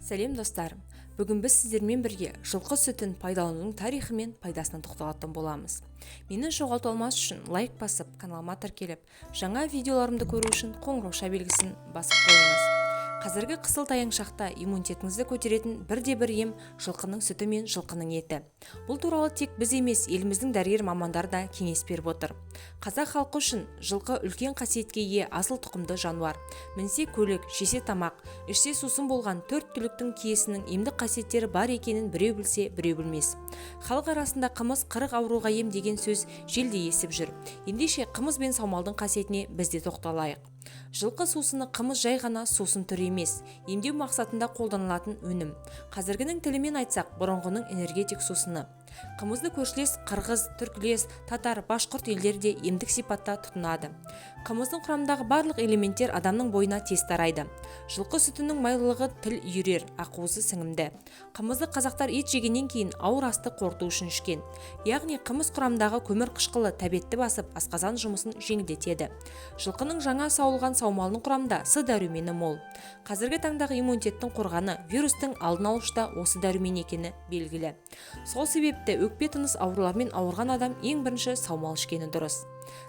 Сәлем достар! Бүгін біз сіздермен бірге жылқы сүтін пайдаланудың тарихы мен пайдасына тоқталатын боламыз. Мені жоғалту алмас үшін лайк басып, каналыма тіркеліп, жаңа видеоларымды көру үшін қоңырауша белгісін басып қойыңыз. Қазіргі қысыл-таяң шақта иммунитетіңізді көтеретін бірде-бір ем жылқының сүті мен жылқының еті. Бұл туралы тек біз емес, еліміздің дәрігер мамандары да кеңес беріп отыр. Қазақ халқы үшін жылқы үлкен қасиетке ие асыл тұқымды жануар. Мінсе көлік, жесе тамақ, ішсе сусын болған 4 түліктің киесінің емдік қасиеттері бар екенін біреу білсе, біреу білмес. Халық арасында қымыз 40 ауруға ем деген сөз желде есіп жүр. Ендеше қымыз бен саумалдың қасиетіне біз де тоқталайық. Жылқы сусыны қымыз жай ғана сусын түрі емес, емдеу мақсатында қолданылатын өнім. Қазіргінің тілімен айтсақ, бұрынғының энергетик сусыны. Қымызды көршілес қырғыз, түркілес, татар, башқұрт елдері де емдік сипатта тұтынады. Қымыздың құрамындағы барлық элементтер адамның бойына тез тарайды. Жылқы сүтінің майлылығы тіл үйірер, ақуызы сіңімді. Қымызды қазақтар ет жегеннен кейін ауыр асты қорыту үшін ішкен. Яғни қымыз құрамындағы көмір қышқылы тәбетті басып, асқазан жұмысын жеңілдетеді. Жылқының жаңа сауылған саумалының құрамында С дәрумені мол. Қазіргі таңдағы иммунитеттің қорғаны, вирустың алдын алушта осы дәрумен екені белгілі. Сол себепті өкпе тыныс ауруларымен ауырған адам ең бірінші саумал ішкені дұрыс.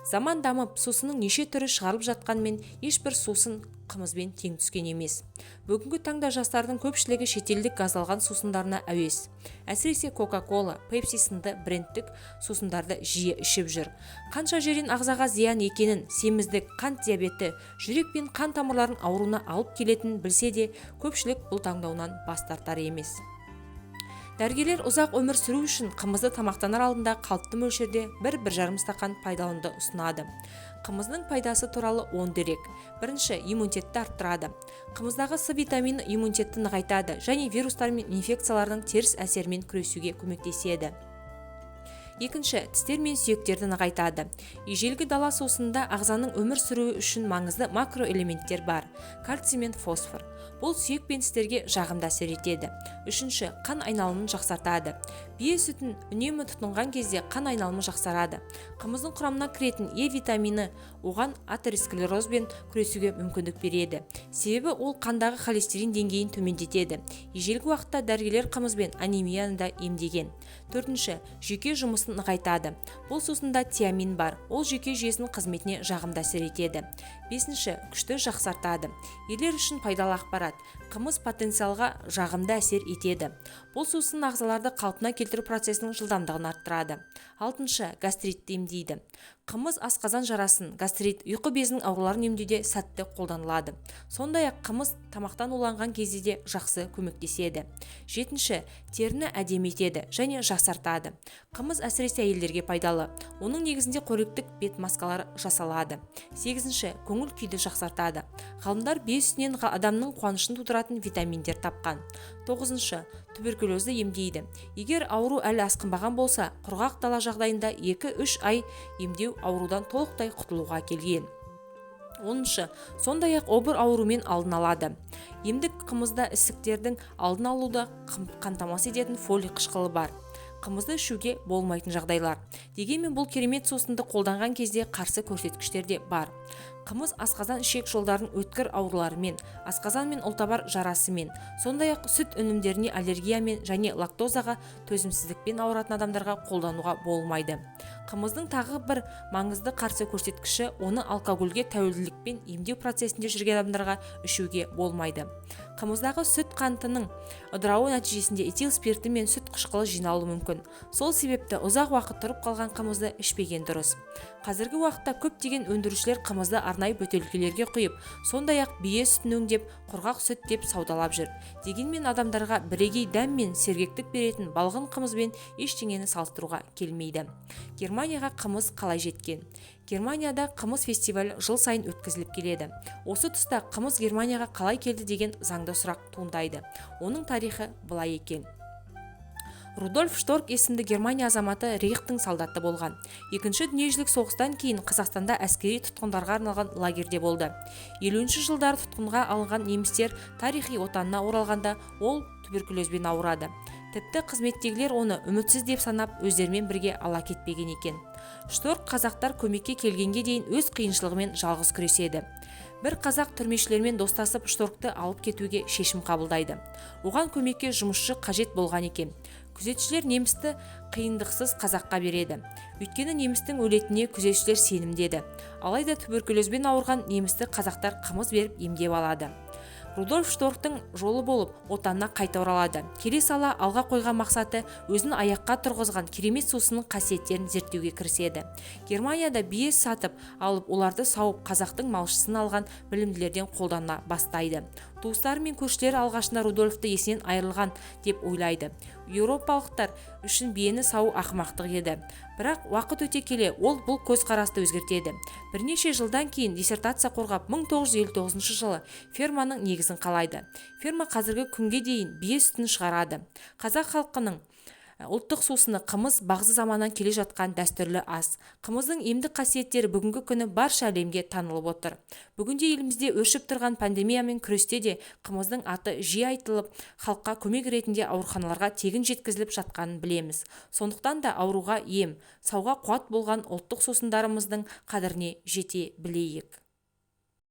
Заман дамып, сусынның неше түрі шығарылып жатқанмен ешбір сусын қымызбен тең түскен емес. Бүгінгі таңда жастардың көпшілігі шетелдік газдалған сусындарына әуес. Әсіресе Кока-Кола, Пепси сынды брендтік сусындарды жиі ішіп жүр. Қанша жерден ағзаға зиян екенін, семіздік, қант диабеті, жүрек пен қан тамырларын ауруына алып келетінін білсе де, көпшілік бұл таңдауынан бас тартар емес. Дәрігерлер ұзақ өмір сүру үшін қымызды тамақтанар алдында қалыпты мөлшерде 1-1,5 стақан пайдалануды ұсынады. Қымыздың пайдасы туралы 10 дерек. Бірінші, иммунитетті арттырады. Қымыздағы С витамині иммунитетті нығайтады және вирустар мен инфекциялардың теріс әсерімен күресуге көмектеседі. Екінші, тістер мен сүйектерді нығайтады. Ежелгі дала сусынында ағзаның өмір сүруі үшін маңызды макроэлементтер бар: кальций мен фосфор. Бұл сүйек пен тістерге жағымды әсер етеді. Үшінші, қан айналымын жақсартады. Бие сүтін үнемі тұтынған кезде қан айналымы жақсарады. Қымыздың құрамына кіретін Е витамині оған атеросклерозбен күресуге мүмкіндік береді. Себебі ол қандағы холестерин деңгейін төмендетеді. Ежелгі уақытта дәрігерлер қымызбен анемияны да емдеген. Төртінші, жүйке жұмысын нығайтады. Бұл сусында тиамин бар. Ол жүйке жүйесінің қызметіне жағымды әсер етеді. Бесінші, күшті жақсартады. Ерлер үшін пайдалы ақпарат. Қымыз потенциалға жағымды әсер етеді. Бұл сусын ағзаларды қалпына келтіру процесінің жылдамдығын арттырады. Алтыншы, гастритті емдейді. Қымыз асқазан жарасын, гастрит, ұйқы безінің ауруларын емдеуде сәтті қолданылады. Сондай-ақ қымыз тамақтан уланған кезде де жақсы көмектеседі. Жетінші, теріні әдемі етеді және жақсартады. Қымыз әсіресе әйелдерге пайдалы. Оның негізінде қоректік бет маскалары жасалады. Сегізінші, көңіл күйді жақсартады. Ғалымдар бие сүтінен адамның қуанышын тудыратын витаминдер тапқан. Тоғызыншы, туберкулезді емдейді. Егер ауру әлі асқынбаған болса, құрғақ дала жағдайында 2-3 ай емдеу аурудан толықтай құтылуға келген. 10-шы, сондай-ақ обыр аурумен алдын алады. Емдік қымызда ісіктердің алдын алуды қамтамасыз ететін фолий қышқылы бар. Қымызды ішуге болмайтын жағдайлар. Дегенмен бұл керемет сусынды қолданған кезде қарсы көрсеткіштер де бар. Қымыз асқазан ішек жолдардың өткір ауруларымен, асқазан мен ұлтабар жарасымен, сондай-ақ сүт өнімдеріне аллергиямен және лактозаға төзімсіздікпен ауыратын адамдарға қолдануға болмайды. Қымыздың тағы бір маңызды қарсы көрсеткіші оны алкогольге тәуелділікпен емдеу процесінде жүрген адамдарға ішуге болмайды. Қымыздағы сүт қантының ыдырауы нәтижесінде этил спирті мен сүт қышқылы жиналуы мүмкін. Сол себепті ұзақ уақыт тұрып қалған қымызды ішпеген дұрыс. Қазіргі уақытта көптеген өндірушілер қымызды арнайы бөтелкелерге құйып, сондай-ақ бие сүтін өңдеп, құрғақ сүт деп саудалап жүр. Дегенмен адамдарға бірегей дәм мен сергектік беретін балғын қымызбен ештеңені салыстыруға келмейді. Германияға қымыз қалай жеткен? Германияда қымыз фестивалі жыл сайын өткізіліп келеді. Осы тұста қымыз Германияға қалай келді деген заңды сұрақ туындайды. Оның тарихы былай екен. Рудольф Шторк есімді Германия азаматы Рейхтің солдаты болған. Екінші дүниежүзілік соғыстан кейін Қазақстанда әскери тұтқындарға арналған лагерде болды. 50-ші жылдары тұтқынға алынған немістер тарихи отанына оралғанда ол туберкулезбен ауырады. Тіпті қызметтегілер оны үмітсіз деп санап өздерімен бірге ала кетпеген екен. Шторк қазақтар көмекке келгенге дейін өз қиыншылығымен жалғыз күреседі. Бір қазақ түрмешілермен достасып шторкты алып кетуге шешім қабылдайды. Оған көмекке жұмысшы қажет болған екен. Күзетшілер немісті қиындықсыз қазаққа береді. Өйткені немістің өлетініне күзетшілер сенімдеді. Алайда туберкулезбен ауырған немісті қазақтар қымыз беріп емдеп алады. Рудольф Шторктың жолы болып отанына қайта оралады. Келе сала алға қойған мақсаты өзін аяққа тұрғызған керемет сусынның қасиеттерін зерттеуге кіріседі. Германияда бие сатып алып, оларды сауып, қазақтың малшысын алған білімділерден қолдана бастайды. Туыстары мен көршілері алғашында Рудольфты есінен айырылған деп ойлайды. Еуропалықтар үшін биені сау ақымақтық еді. Бірақ уақыт өте келе ол бұл көзқарасты өзгертеді. Бірнеше жылдан кейін диссертация қорғап 1959 жылы ферманың негізін қалайды. Ферма қазіргі күнге дейін бие сүтін шығарады. Қазақ халқының ұлттық сусыны қымыз бағзы заманнан келе жатқан дәстүрлі ас. Қымыздың емдік қасиеттері бүгінгі күні барша әлемге танылып отыр. Бүгінде елімізде өршіп тұрған пандемиямен күресте де қымыздың аты жиі айтылып, халыққа көмек ретінде ауруханаларға тегін жеткізіліп жатқанын білеміз. Сондықтан да ауруға ем, сауға қуат болған ұлттық сусындарымыздың қадіріне жете білейік.